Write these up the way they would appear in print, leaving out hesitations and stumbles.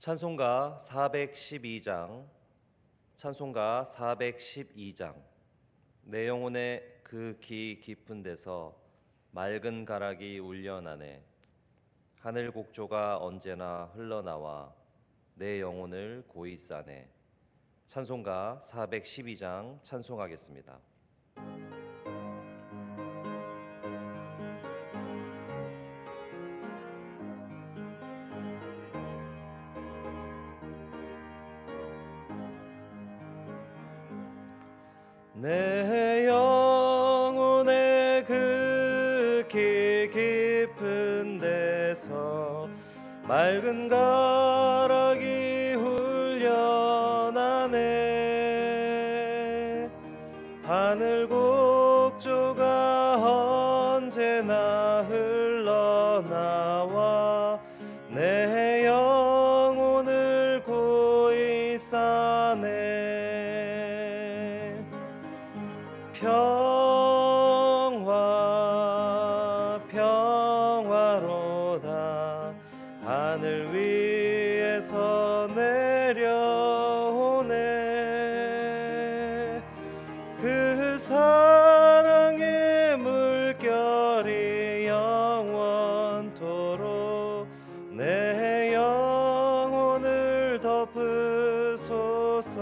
찬송가 412장, 찬송가 412장. 내 영혼의 그 기 깊은 데서 맑은 가락이 울려나네. 하늘 곡조가 언제나 흘러나와 내 영혼을 고이 싸네. 찬송가 412장 찬송하겠습니다. 내 영혼의 그 기 깊은 데서 맑은 가락이 훈련하네. 하늘 곡조가 언제나 흘러나와 내 영혼을 고이 싸네. 평화 평화로다. 하늘 위에서 내려오네. 그 사랑의 물결이 영원토록 내 영혼을 덮으소서.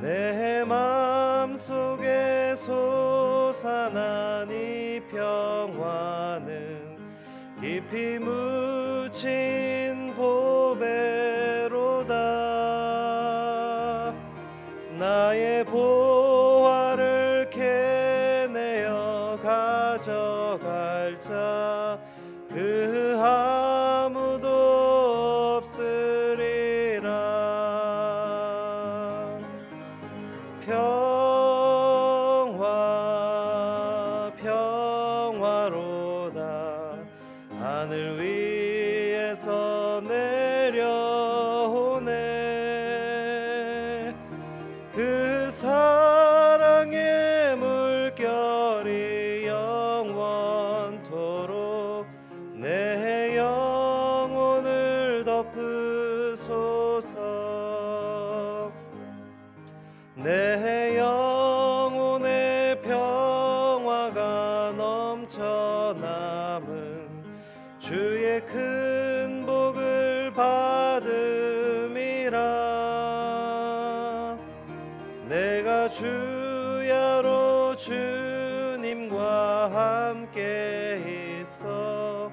내 맘속에 솟아난 이 평화는 깊이 묻힌 보배로다. 나의 보화를 캐내어 가져갈 자 그 아무도 없으리라. 평화 평화로다. 하늘 위에서 내려오네. 그 사랑의 물결이 영원토록 내 영혼을 덮으소서. 내 영혼의 평화가 넘쳐남은 주의 큰 복을 받음이라. 내가 주야로 주님과 함께 있어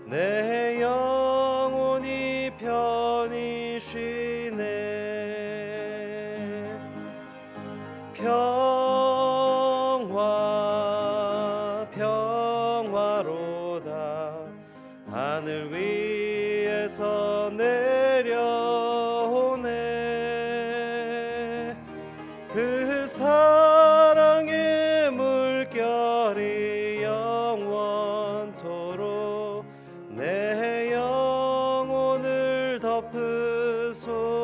내 영혼이 편히 쉬네. 평화 평화로다. 하늘 위에서 내려오네. 그 사랑의 물결이 영원토록 내 영혼을 덮으소서.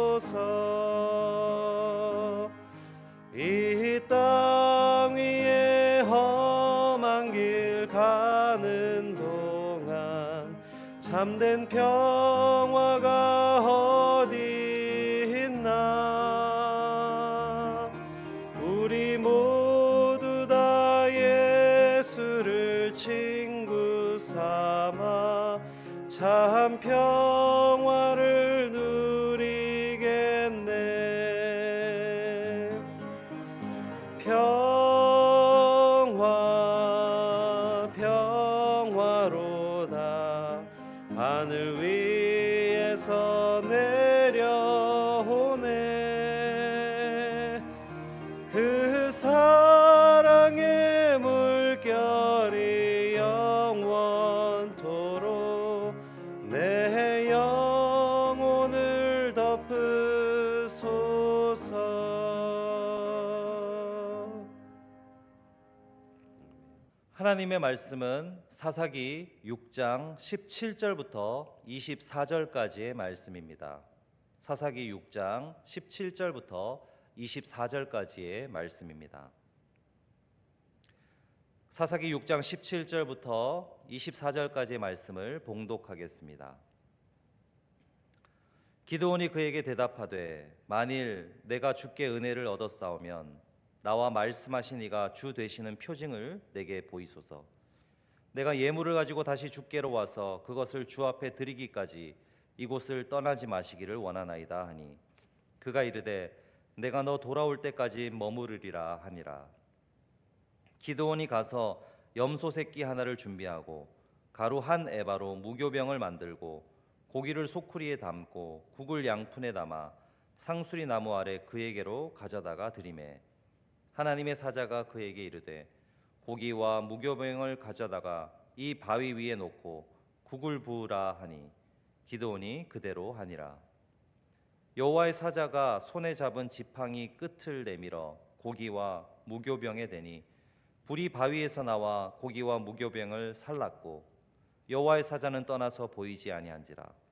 이 땅 위에 험한 길 가는 동안 참된 평화가 어디 있나. 우리 모두 다 예수를 친구 삼아 참 평화를 누리겠네. 평화 평화로다. 하늘 위에서 내려오네. 그 사랑의 물결이 영원토록 내 영혼을 덮으소서. 하나님의 말씀은 사사기 6장 17절부터 24절까지의 말씀입니다. 사사기 6장 17절부터 24절까지의 말씀입니다. 사사기 6장 17절부터 24절까지의 말씀을 봉독하겠습니다. 기드온이 그에게 대답하되 만일 내가 주께 은혜를 얻었사오면 나와 말씀하신 이가 주 되시는 표징을 내게 보이소서. 내가 예물을 가지고 다시 주께로 와서 그것을 주 앞에 드리기까지 이곳을 떠나지 마시기를 원하나이다 하니 그가 이르되 내가 너 돌아올 때까지 머무르리라 하니라. 기드온이 가서 염소 새끼 하나를 준비하고 가루 한 에바로 무교병을 만들고 고기를 소쿠리에 담고 국을 양푼에 담아 상수리 나무 아래 그에게로 가져다가 드리매 하나님의 사자가 그에게 이르되 고기와 무교병을 가져다가 이 바위 위에 놓고 국을 부으라 하니 기드온이 그대로 하니라. 여호와의 사자가 손에 잡은 지팡이 끝을 내밀어 고기와 무교병에 대니 불이 바위에서 나와 고기와 무교병을 살랐고 여호와의 사자는 떠나서 보이지 아니한지라.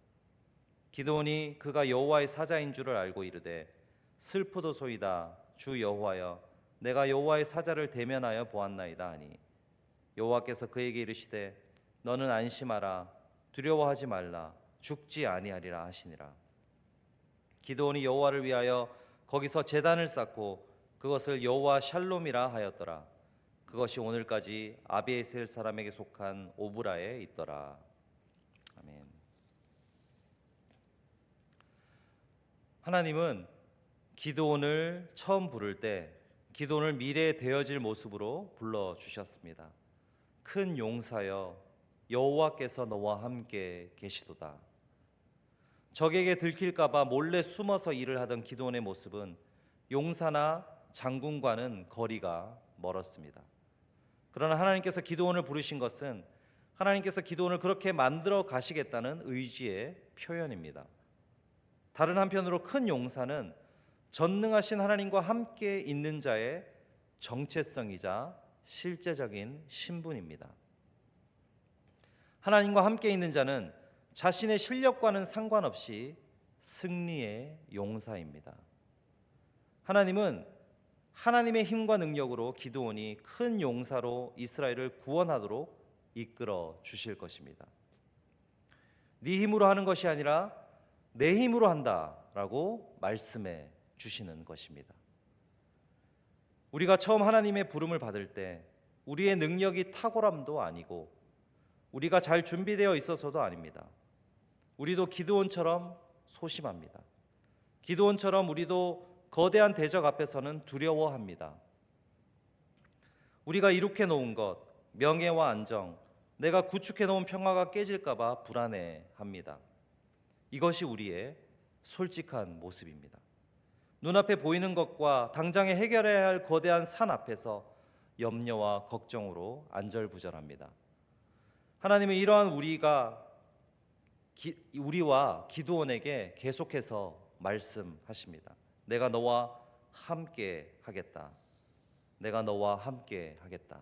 기드온이 그가 여호와의 사자인 줄을 알고 이르되 슬프도소이다 주 여호와여 내가 여호와의 사자를 대면하여 보았나이다 하니 여호와께서 그에게 이르시되 너는 안심하라 두려워하지 말라 죽지 아니하리라 하시니라. 기드온이 여호와를 위하여 거기서 제단을 쌓고 그것을 여호와 샬롬이라 하였더라. 그것이 오늘까지 아비에셀 사람에게 속한 오브라에 있더라. 아멘. 하나님은 기드온을 처음 부를 때 기드온을 미래에 되어질 모습으로 불러 주셨습니다. 큰 용사여 여호와께서 너와 함께 계시도다. 적에게 들킬까봐 몰래 숨어서 일을 하던 기드온의 모습은 용사나 장군과는 거리가 멀었습니다. 그러나 하나님께서 기드온을 부르신 것은 하나님께서 기드온을 그렇게 만들어 가시겠다는 의지의 표현입니다. 다른 한편으로 큰 용사는 전능하신 하나님과 함께 있는 자의 정체성이자 실제적인 신분입니다. 하나님과 함께 있는 자는 자신의 실력과는 상관없이 승리의 용사입니다. 하나님은 하나님의 힘과 능력으로 기드온이 큰 용사로 이스라엘을 구원하도록 이끌어 주실 것입니다. 네 힘으로 하는 것이 아니라 내 힘으로 한다라고 말씀해 주시는 것입니다. 우리가 처음 하나님의 부름을 받을 때 우리의 능력이 탁월함도 아니고 우리가 잘 준비되어 있어서도 아닙니다. 우리도 기드온처럼 소심합니다. 기드온처럼 우리도 거대한 대적 앞에서는 두려워합니다. 우리가 이룩해 놓은 것, 명예와 안정, 내가 구축해 놓은 평화가 깨질까 봐 불안해합니다. 이것이 우리의 솔직한 모습입니다. 눈앞에 보이는 것과 당장에 해결해야 할 거대한 산 앞에서 염려와 걱정으로 안절부절합니다. 하나님은 이러한 우리와 기드온에게 계속해서 말씀하십니다. 내가 너와 함께 하겠다. 내가 너와 함께 하겠다.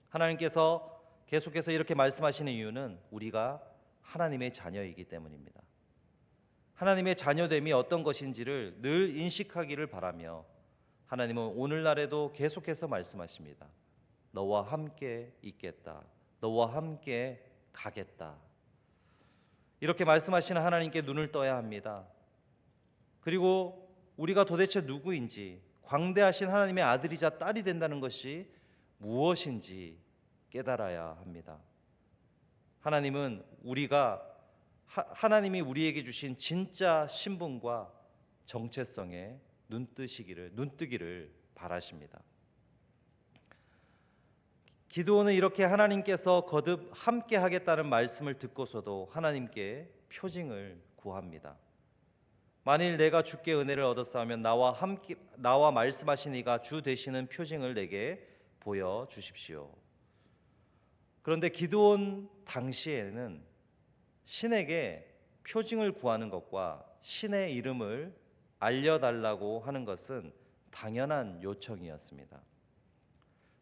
하나님께서 계속해서 이렇게 말씀하시는 이유는 우리가 하나님의 자녀이기 때문입니다. 하나님의 자녀됨이 어떤 것인지를 늘 인식하기를 바라며 하나님은 오늘날에도 계속해서 말씀하십니다. 너와 함께 있겠다. 너와 함께 가겠다. 이렇게 말씀하시는 하나님께 눈을 떠야 합니다. 그리고 우리가 도대체 누구인지, 광대하신 하나님의 아들이자 딸이 된다는 것이 무엇인지 깨달아야 합니다. 하나님이 우리에게 주신 진짜 신분과 정체성에 눈뜨기를 바라십니다. 기드온은 이렇게 하나님께서 거듭 함께 하겠다는 말씀을 듣고서도 하나님께 표징을 구합니다. 만일 내가 주께 은혜를 얻었사오면 나와 말씀하신 이가 주 되시는 표징을 내게 보여 주십시오. 그런데 기드온 당시에는 신에게 표징을 구하는 것과 신의 이름을 알려달라고 하는 것은 당연한 요청이었습니다.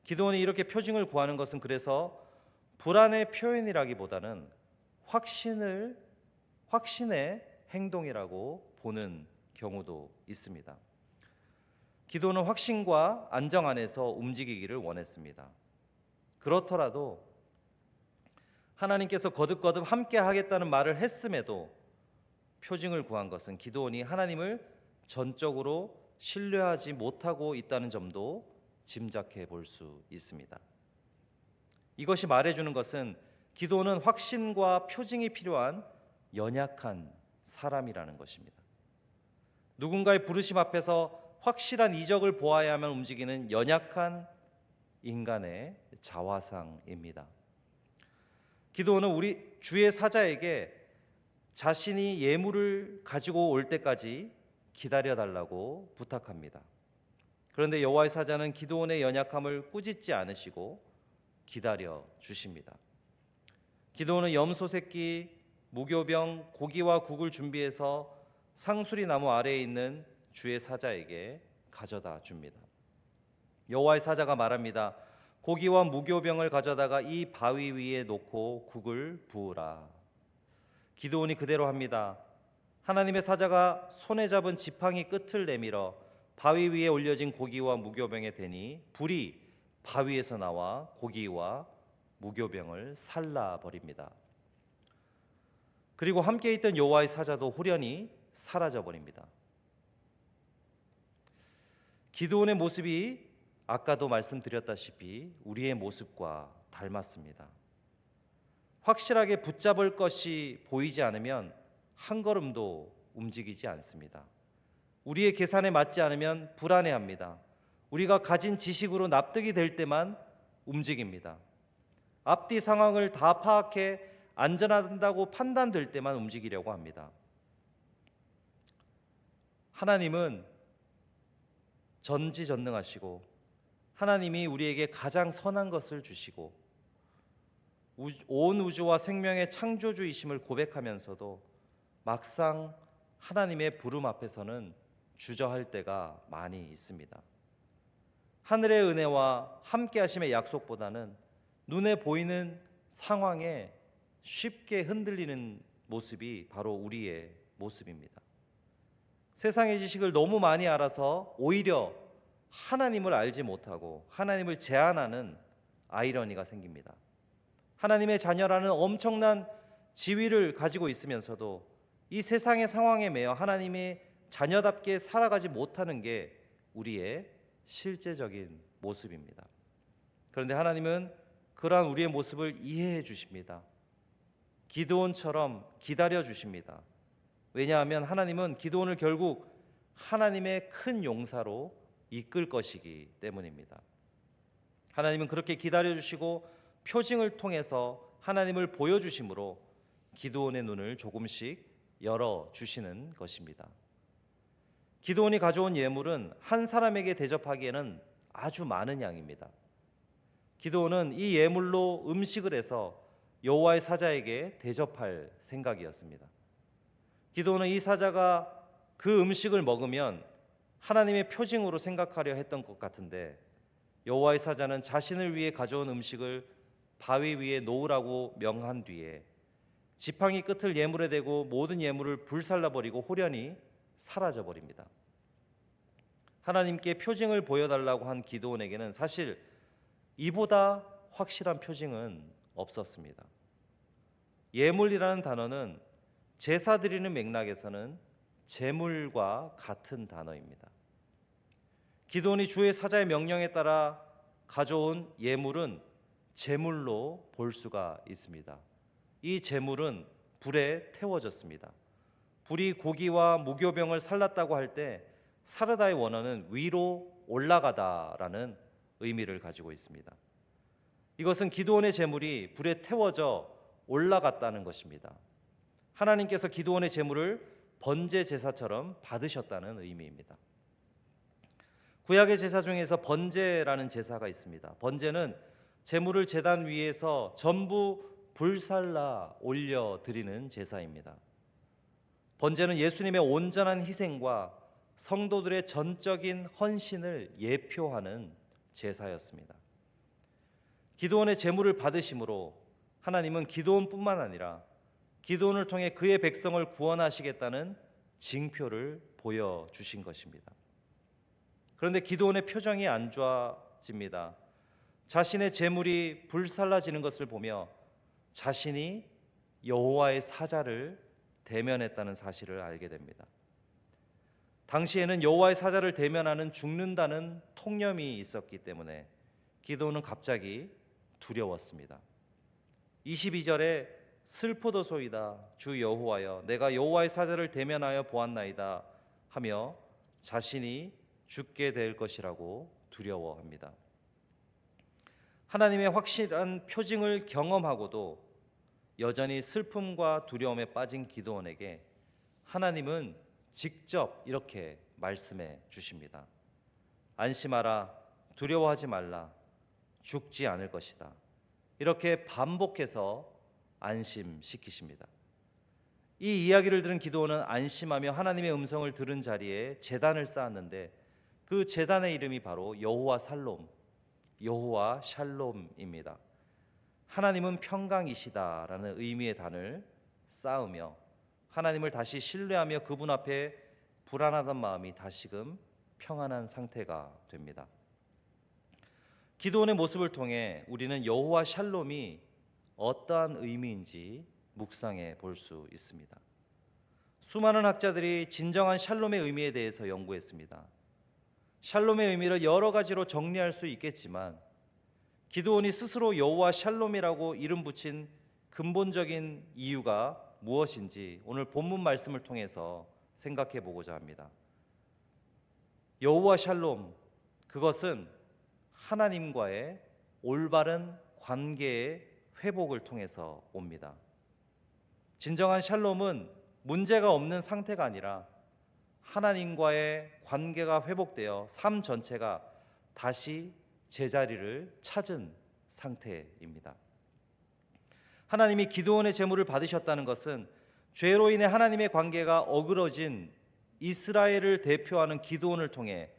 기드온이 이렇게 표징을 구하는 것은 그래서 불안의 표현이라기보다는 확신의 행동이라고 보는 경우도 있습니다. 기드온은 확신과 안정 안에서 움직이기를 원했습니다. 그렇더라도 하나님께서 거듭거듭 함께 하겠다는 말을 했음에도 표징을 구한 것은 기드온이 하나님을 전적으로 신뢰하지 못하고 있다는 점도 짐작해 볼 수 있습니다. 이것이 말해주는 것은 기드온은 확신과 표징이 필요한 연약한 사람이라는 것입니다. 누군가의 부르심 앞에서 확실한 이적을 보아야만 움직이는 연약한 인간의 자화상입니다. 기드온은 우리 주의 사자에게 자신이 예물을 가지고 올 때까지 기다려달라고 부탁합니다. 그런데 여호와의 사자는 기드온의 연약함을 꾸짖지 않으시고 기다려 주십니다. 기드온은 염소 새끼, 무교병, 고기와 국을 준비해서 상수리 나무 아래에 있는 주의 사자에게 가져다 줍니다. 여호와의 사자가 말합니다. 고기와 무교병을 가져다가 이 바위 위에 놓고 국을 부으라. 기드온이 그대로 합니다. 하나님의 사자가 손에 잡은 지팡이 끝을 내밀어 바위 위에 올려진 고기와 무교병에 대니 불이 바위에서 나와 고기와 무교병을 살라 버립니다. 그리고 함께 있던 여호와의 사자도 홀연히 사라져 버립니다. 기드온의 모습이 아까도 말씀드렸다시피 우리의 모습과 닮았습니다. 확실하게 붙잡을 것이 보이지 않으면 한 걸음도 움직이지 않습니다. 우리의 계산에 맞지 않으면 불안해합니다. 우리가 가진 지식으로 납득이 될 때만 움직입니다. 앞뒤 상황을 다 파악해 안전하다고 판단될 때만 움직이려고 합니다. 하나님은 전지전능하시고 하나님이 우리에게 가장 선한 것을 주시고 온 우주와 생명의 창조주이심을 고백하면서도 막상 하나님의 부름 앞에서는 주저할 때가 많이 있습니다. 하늘의 은혜와 함께 하심의 약속보다는 눈에 보이는 상황에 쉽게 흔들리는 모습이 바로 우리의 모습입니다. 세상의 지식을 너무 많이 알아서 오히려 하나님을 알지 못하고 하나님을 제한하는 아이러니가 생깁니다. 하나님의 자녀라는 엄청난 지위를 가지고 있으면서도 이 세상의 상황에 매여 하나님의 자녀답게 살아가지 못하는 게 우리의 실제적인 모습입니다. 그런데 하나님은 그러한 우리의 모습을 이해해 주십니다. 기드온처럼 기다려 주십니다. 왜냐하면 하나님은 기드온을 결국 하나님의 큰 용사로 이끌 것이기 때문입니다. 하나님은 그렇게 기다려 주시고 표징을 통해서 하나님을 보여주심으로 기드온의 눈을 조금씩 열어 주시는 것입니다. 기드온이 가져온 예물은 한 사람에게 대접하기에는 아주 많은 양입니다. 기드온은 이 예물로 음식을 해서 여호와의 사자에게 대접할 생각이었습니다. 기드온은 이 사자가 그 음식을 먹으면 하나님의 표징으로 생각하려 했던 것 같은데 여호와의 사자는 자신을 위해 가져온 음식을 바위 위에 놓으라고 명한 뒤에 지팡이 끝을 예물에 대고 모든 예물을 불살라 버리고 홀연히 사라져 버립니다. 하나님께 표징을 보여달라고 한 기드온에게는 사실 이보다 확실한 표징은 없었습니다. 예물이라는 단어는 제사 드리는 맥락에서는 제물과 같은 단어입니다. 기드온이 주의 사자의 명령에 따라 가져온 예물은 제물로 볼 수가 있습니다. 이 제물은 불에 태워졌습니다. 불이 고기와 무교병을 살랐다고 할 때 사르다의 원어는 위로 올라가다라는 의미를 가지고 있습니다. 이것은 기드온의 제물이 불에 태워져 올라갔다는 것입니다. 하나님께서 기드온의 제물을 번제 제사처럼 받으셨다는 의미입니다. 구약의 제사 중에서 번제라는 제사가 있습니다. 번제는 제물을 제단 위에서 전부 불살라 올려 드리는 제사입니다. 번제는 예수님의 온전한 희생과 성도들의 전적인 헌신을 예표하는 제사였습니다. 기드온의 제물을 받으심으로 하나님은 기드온뿐만 아니라 기드온을 통해 그의 백성을 구원하시겠다는 징표를 보여주신 것입니다. 그런데 기드온의 표정이 안 좋아집니다. 자신의 제물이 불살라지는 것을 보며 자신이 여호와의 사자를 대면했다는 사실을 알게 됩니다. 당시에는 여호와의 사자를 대면하는 죽는다는 통념이 있었기 때문에 기도는 갑자기 두려웠습니다. 22절에 슬프도소이다 주 여호와여 내가 여호와의 사자를 대면하여 보았나이다 하며 자신이 죽게 될 것이라고 두려워합니다. 하나님의 확실한 표징을 경험하고도 여전히 슬픔과 두려움에 빠진 기드온에게 하나님은 직접 이렇게 말씀해 주십니다. 안심하라, 두려워하지 말라, 죽지 않을 것이다. 이렇게 반복해서 안심시키십니다. 이 이야기를 들은 기드온은 안심하며 하나님의 음성을 들은 자리에 제단을 쌓았는데 그 제단의 이름이 바로 여호와 샬롬입니다. 하나님은 평강이시다라는 의미의 단을 쌓으며 하나님을 다시 신뢰하며 그분 앞에 불안하던 마음이 다시금 평안한 상태가 됩니다. 기드온의 모습을 통해 우리는 여호와 샬롬이 어떠한 의미인지 묵상해 볼 수 있습니다. 수많은 학자들이 진정한 샬롬의 의미에 대해서 연구했습니다. 샬롬의 의미를 여러 가지로 정리할 수 있겠지만 기드온이 스스로 여호와 샬롬이라고 이름 붙인 근본적인 이유가 무엇인지 오늘 본문 말씀을 통해서 생각해 보고자 합니다. 여호와 샬롬, 그것은 하나님과의 올바른 관계의 회복을 통해서 옵니다. 진정한 샬롬은 문제가 없는 상태가 아니라 하나님과의 관계가 회복되어 삶 전체가 다시 제자리를 찾은 상태입니다. 하나님이 기드온의 제물을 받으셨다는 것은 죄로 인해 하나님의 관계가 어그러진 이스라엘을 대표하는 기드온을 통해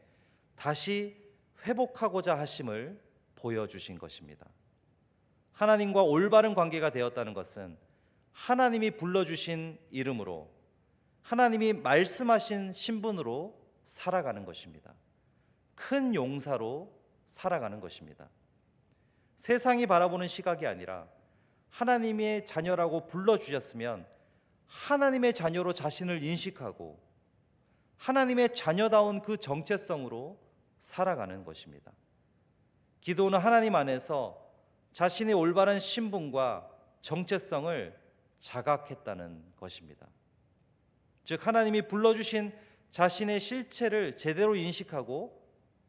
다시 회복하고자 하심을 보여주신 것입니다. 하나님과 올바른 관계가 되었다는 것은 하나님이 불러주신 이름으로 하나님이 말씀하신 신분으로 살아가는 것입니다. 큰 용사로 살아가는 것입니다. 세상이 바라보는 시각이 아니라 하나님의 자녀라고 불러주셨으면 하나님의 자녀로 자신을 인식하고 하나님의 자녀다운 그 정체성으로 살아가는 것입니다. 기도는 하나님 안에서 자신의 올바른 신분과 정체성을 자각했다는 것입니다. 즉 하나님이 불러주신 자신의 실체를 제대로 인식하고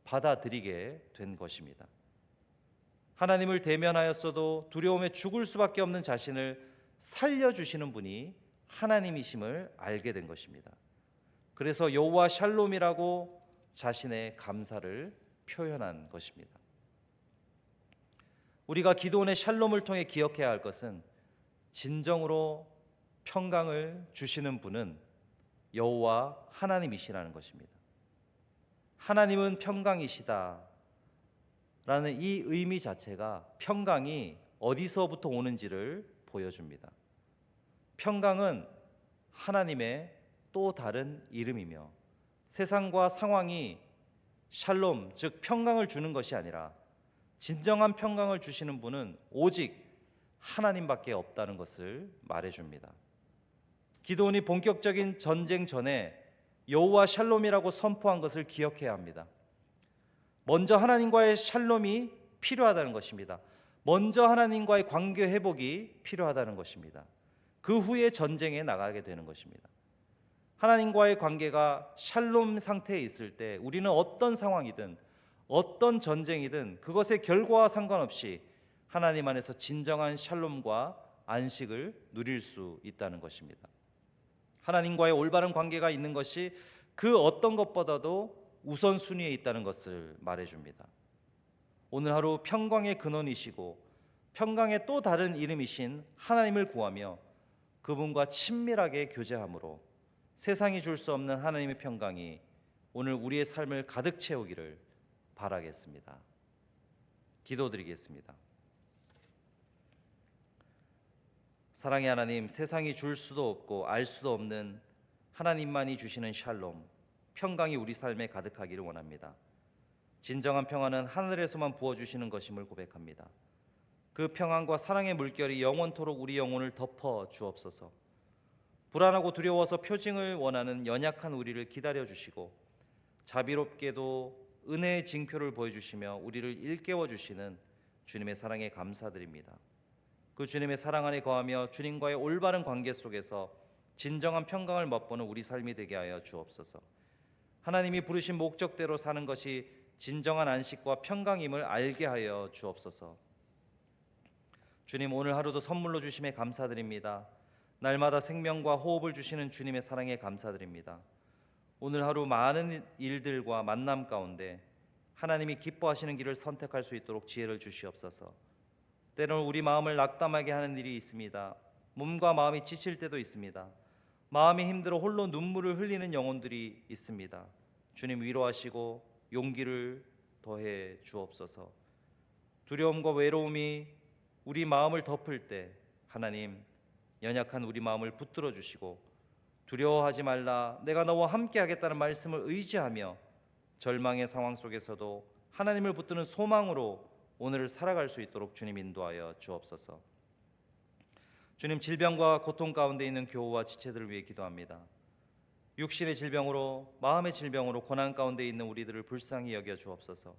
받아들이게 된 것입니다. 하나님을 대면하였어도 두려움에 죽을 수밖에 없는 자신을 살려주시는 분이 하나님이심을 알게 된 것입니다. 그래서 여호와 샬롬이라고 자신의 감사를 표현한 것입니다. 우리가 기드온의 샬롬을 통해 기억해야 할 것은 진정으로 평강을 주시는 분은 여호와 하나님이시라는 것입니다. 하나님은 평강이시다 라는 이 의미 자체가 평강이 어디서부터 오는지를 보여줍니다. 평강은 하나님의 또 다른 이름이며 세상과 상황이 샬롬, 즉 평강을 주는 것이 아니라 진정한 평강을 주시는 분은 오직 하나님밖에 없다는 것을 말해줍니다. 기드온이 본격적인 전쟁 전에 여호와 샬롬이라고 선포한 것을 기억해야 합니다. 먼저 하나님과의 샬롬이 필요하다는 것입니다. 먼저 하나님과의 관계 회복이 필요하다는 것입니다. 그 후에 전쟁에 나가게 되는 것입니다. 하나님과의 관계가 샬롬 상태에 있을 때 우리는 어떤 상황이든 어떤 전쟁이든 그것의 결과와 상관없이 하나님 안에서 진정한 샬롬과 안식을 누릴 수 있다는 것입니다. 하나님과의 올바른 관계가 있는 것이 그 어떤 것보다도 우선순위에 있다는 것을 말해줍니다. 오늘 하루 평강의 근원이시고 평강의 또 다른 이름이신 하나님을 구하며 그분과 친밀하게 교제함으로 세상이 줄 수 없는 하나님의 평강이 오늘 우리의 삶을 가득 채우기를 바라겠습니다. 기도드리겠습니다. 사랑의 하나님, 세상이 줄 수도 없고 알 수도 없는 하나님만이 주시는 샬롬, 평강이 우리 삶에 가득하기를 원합니다. 진정한 평안은 하늘에서만 부어주시는 것임을 고백합니다. 그 평안과 사랑의 물결이 영원토록 우리 영혼을 덮어 주옵소서. 불안하고 두려워서 표징을 원하는 연약한 우리를 기다려 주시고 자비롭게도 은혜의 징표를 보여주시며 우리를 일깨워 주시는 주님의 사랑에 감사드립니다. 그 주님의 사랑 안에 거하며 주님과의 올바른 관계 속에서 진정한 평강을 맛보는 우리 삶이 되게 하여 주옵소서. 하나님이 부르신 목적대로 사는 것이 진정한 안식과 평강임을 알게 하여 주옵소서. 주님, 오늘 하루도 선물로 주심에 감사드립니다. 날마다 생명과 호흡을 주시는 주님의 사랑에 감사드립니다. 오늘 하루 많은 일들과 만남 가운데 하나님이 기뻐하시는 길을 선택할 수 있도록 지혜를 주시옵소서. 때로는 우리 마음을 낙담하게 하는 일이 있습니다. 몸과 마음이 지칠 때도 있습니다. 마음이 힘들어 홀로 눈물을 흘리는 영혼들이 있습니다. 주님, 위로하시고 용기를 더해 주옵소서. 두려움과 외로움이 우리 마음을 덮을 때 하나님, 연약한 우리 마음을 붙들어 주시고 두려워하지 말라, 내가 너와 함께 하겠다는 말씀을 의지하며 절망의 상황 속에서도 하나님을 붙드는 소망으로 오늘을 살아갈 수 있도록 주님 인도하여 주옵소서. 주님, 질병과 고통 가운데 있는 교우와 지체들을 위해 기도합니다. 육신의 질병으로, 마음의 질병으로 고난 가운데 있는 우리들을 불쌍히 여겨 주옵소서.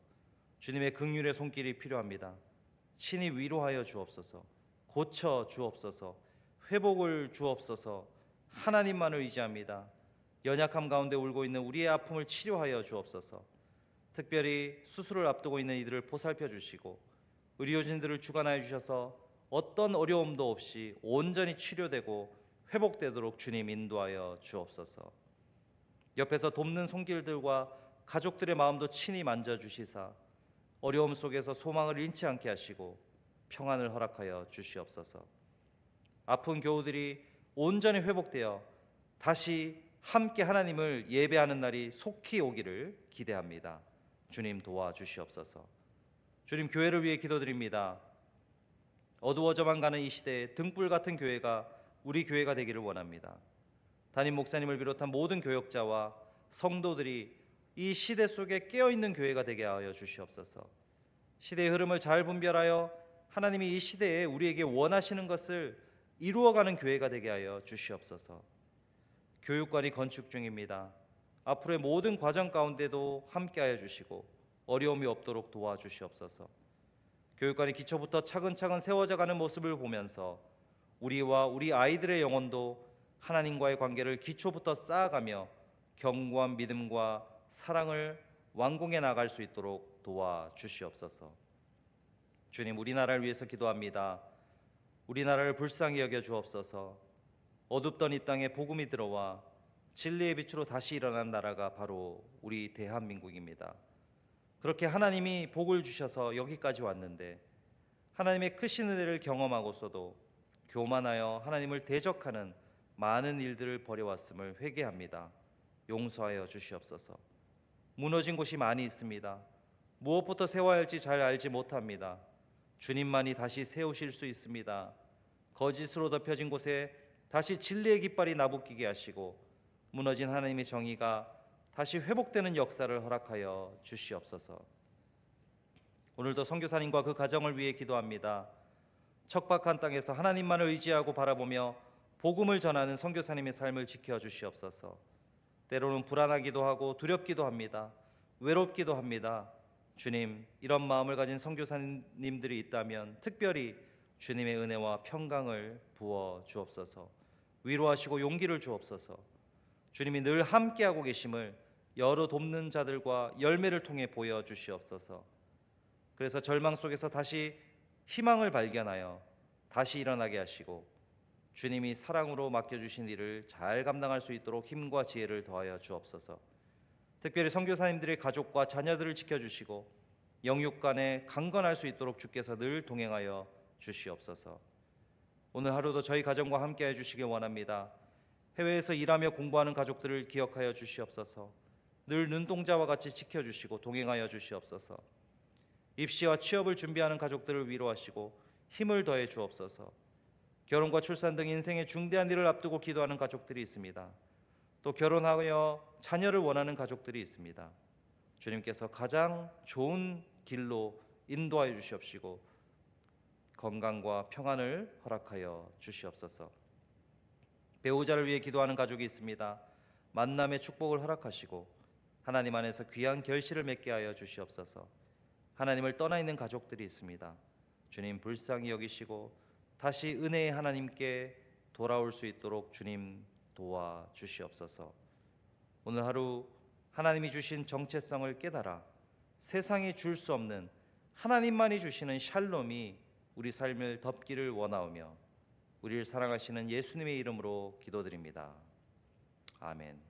주님의 긍휼의 손길이 필요합니다. 친히 위로하여 주옵소서. 고쳐 주옵소서. 회복을 주옵소서. 하나님만을 의지합니다. 연약함 가운데 울고 있는 우리의 아픔을 치료하여 주옵소서. 특별히 수술을 앞두고 있는 이들을 보살펴 주시고 의료진들을 주관하여 주셔서 어떤 어려움도 없이 온전히 치료되고 회복되도록 주님 인도하여 주옵소서. 옆에서 돕는 손길들과 가족들의 마음도 친히 만져주시사 어려움 속에서 소망을 잃지 않게 하시고 평안을 허락하여 주시옵소서. 아픈 교우들이 온전히 회복되어 다시 함께 하나님을 예배하는 날이 속히 오기를 기대합니다. 주님, 도와주시옵소서. 주님, 교회를 위해 기도드립니다. 어두워져만 가는 이 시대에 등불 같은 교회가 우리 교회가 되기를 원합니다. 담임 목사님을 비롯한 모든 교역자와 성도들이 이 시대 속에 깨어있는 교회가 되게 하여 주시옵소서. 시대의 흐름을 잘 분별하여 하나님이 이 시대에 우리에게 원하시는 것을 이루어가는 교회가 되게 하여 주시옵소서. 교육관이 건축 중입니다. 앞으로의 모든 과정 가운데도 함께하여 주시고 어려움이 없도록 도와주시옵소서. 교육관이 기초부터 차근차근 세워져 가는 모습을 보면서 우리와 우리 아이들의 영혼도 하나님과의 관계를 기초부터 쌓아가며 견고한 믿음과 사랑을 완공해 나갈 수 있도록 도와주시옵소서. 주님, 우리나라를 위해서 기도합니다. 우리나라를 불쌍히 여겨 주옵소서. 어둡던 이 땅에 복음이 들어와 진리의 빛으로 다시 일어난 나라가 바로 우리 대한민국입니다. 그렇게 하나님이 복을 주셔서 여기까지 왔는데 하나님의 크신 은혜를 경험하고서도 교만하여 하나님을 대적하는 많은 일들을 벌여왔음을 회개합니다. 용서하여 주시옵소서. 무너진 곳이 많이 있습니다. 무엇부터 세워야 할지 잘 알지 못합니다. 주님만이 다시 세우실 수 있습니다. 거짓으로 덮여진 곳에 다시 진리의 깃발이 나부끼게 하시고 무너진 하나님의 정의가 다시 회복되는 역사를 허락하여 주시옵소서. 오늘도 선교사님과 그 가정을 위해 기도합니다. 척박한 땅에서 하나님만을 의지하고 바라보며 복음을 전하는 선교사님의 삶을 지켜 주시옵소서. 때로는 불안하기도 하고 두렵기도 합니다. 외롭기도 합니다. 주님, 이런 마음을 가진 선교사님들이 있다면 특별히 주님의 은혜와 평강을 부어 주옵소서. 위로하시고 용기를 주옵소서. 주님이 늘 함께하고 계심을 여러 돕는 자들과 열매를 통해 보여주시옵소서. 그래서 절망 속에서 다시 희망을 발견하여 다시 일어나게 하시고 주님이 사랑으로 맡겨주신 일을 잘 감당할 수 있도록 힘과 지혜를 더하여 주옵소서. 특별히 선교사님들의 가족과 자녀들을 지켜주시고 영육간에 강건할 수 있도록 주께서 늘 동행하여 주시옵소서. 오늘 하루도 저희 가정과 함께해 주시기 원합니다. 해외에서 일하며 공부하는 가족들을 기억하여 주시옵소서. 늘 눈동자와 같이 지켜주시고 동행하여 주시옵소서. 입시와 취업을 준비하는 가족들을 위로하시고 힘을 더해 주옵소서. 결혼과 출산 등 인생의 중대한 일을 앞두고 기도하는 가족들이 있습니다. 또 결혼하여 자녀를 원하는 가족들이 있습니다. 주님께서 가장 좋은 길로 인도하여 주시옵시고 건강과 평안을 허락하여 주시옵소서. 배우자를 위해 기도하는 가족이 있습니다. 만남의 축복을 허락하시고 하나님 안에서 귀한 결실을 맺게 하여 주시옵소서. 하나님을 떠나 있는 가족들이 있습니다. 주님 불쌍히 여기시고 다시 은혜의 하나님께 돌아올 수 있도록 주님 도와주시옵소서. 오늘 하루 하나님이 주신 정체성을 깨달아 세상이 줄 수 없는 하나님만이 주시는 샬롬이 우리 삶을 덮기를 원하오며 우리를 사랑하시는 예수님의 이름으로 기도드립니다. 아멘.